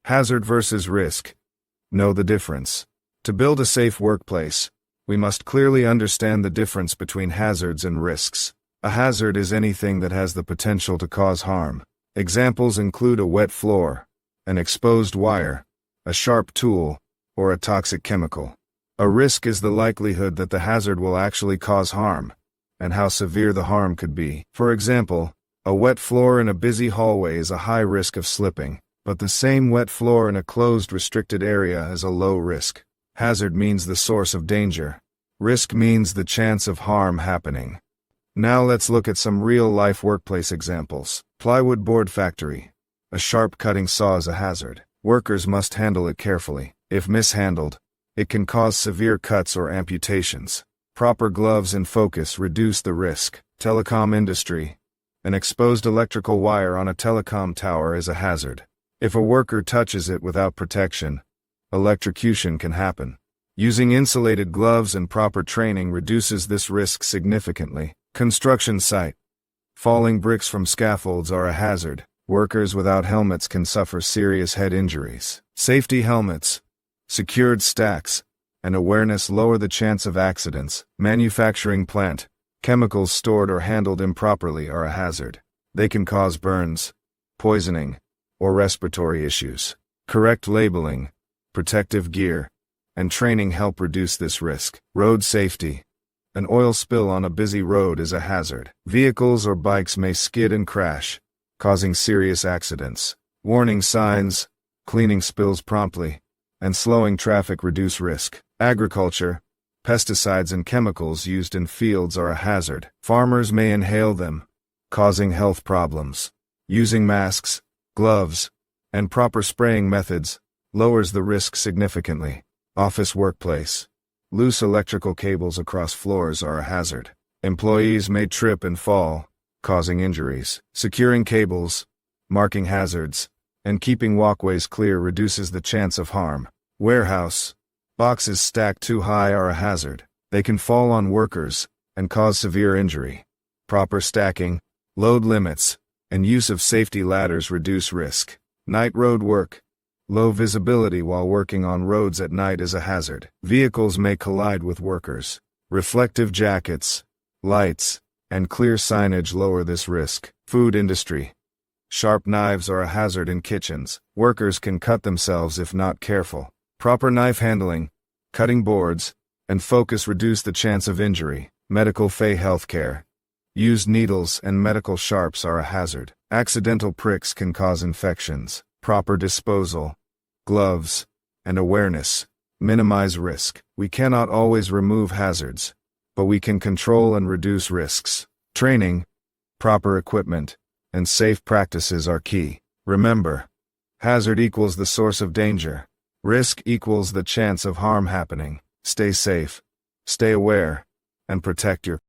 Hazard versus risk. Know the difference. To build a safe workplace, we must clearly understand the difference between hazards and risks. A hazard is anything that has the potential to cause harm. Examples include a wet floor, an exposed wire, a sharp tool, or a toxic chemical. A risk is the likelihood that the hazard will actually cause harm, and how severe the harm could be. For example, a wet floor in a busy hallway is a high risk of slipping, but the same wet floor in a closed, restricted area is a low risk. Hazard means the source of danger. Risk means the chance of harm happening. Now let's look at some real-life workplace examples. Plywood board factory. A sharp cutting saw is a hazard. Workers must handle it carefully. If mishandled, it can cause severe cuts or amputations. Proper gloves and focus reduce the risk. Telecom industry. An exposed electrical wire on a telecom tower is a hazard. If a worker touches it without protection, electrocution can happen. Using insulated gloves and proper training reduces this risk significantly. Construction site. Falling bricks from scaffolds are a hazard. Workers without helmets can suffer serious head injuries. Safety helmets, secured stacks, and awareness lower the chance of accidents. Manufacturing plant. Chemicals stored or handled improperly are a hazard. They can cause burns, poisoning, or respiratory issues. Correct labeling, protective gear, and training help reduce this risk. Road safety. An oil spill on a busy road is a hazard. Vehicles or bikes may skid and crash, causing serious accidents. Warning signs, cleaning spills promptly, and slowing traffic reduce risk. Agriculture. Pesticides and chemicals used in fields are a hazard. Farmers may inhale them, causing health problems. Using masks, gloves, and proper spraying methods lowers the risk significantly. Office workplace. Loose electrical cables across floors are a hazard. Employees may trip and fall, causing injuries. Securing cables, marking hazards, and keeping walkways clear reduces the chance of harm. Warehouse. Boxes stacked too high are a hazard. They can fall on workers and cause severe injury. Proper stacking, load limits, and use of safety ladders reduce risk. Night road work. Low visibility while working on roads at night is a hazard. Vehicles may collide with workers. Reflective jackets, lights, and clear signage lower this risk. Food industry. Sharp knives are a hazard in kitchens. Workers can cut themselves if not careful. Proper knife handling, cutting boards, and focus reduce the chance of injury. Medical healthcare. Used needles and medical sharps are a hazard. Accidental pricks can cause infections. Proper disposal, gloves, and awareness minimize risk. We cannot always remove hazards, but we can control and reduce risks. Training, proper equipment, and safe practices are key. Remember, hazard equals the source of danger. Risk equals the chance of harm happening. Stay safe, stay aware, and protect your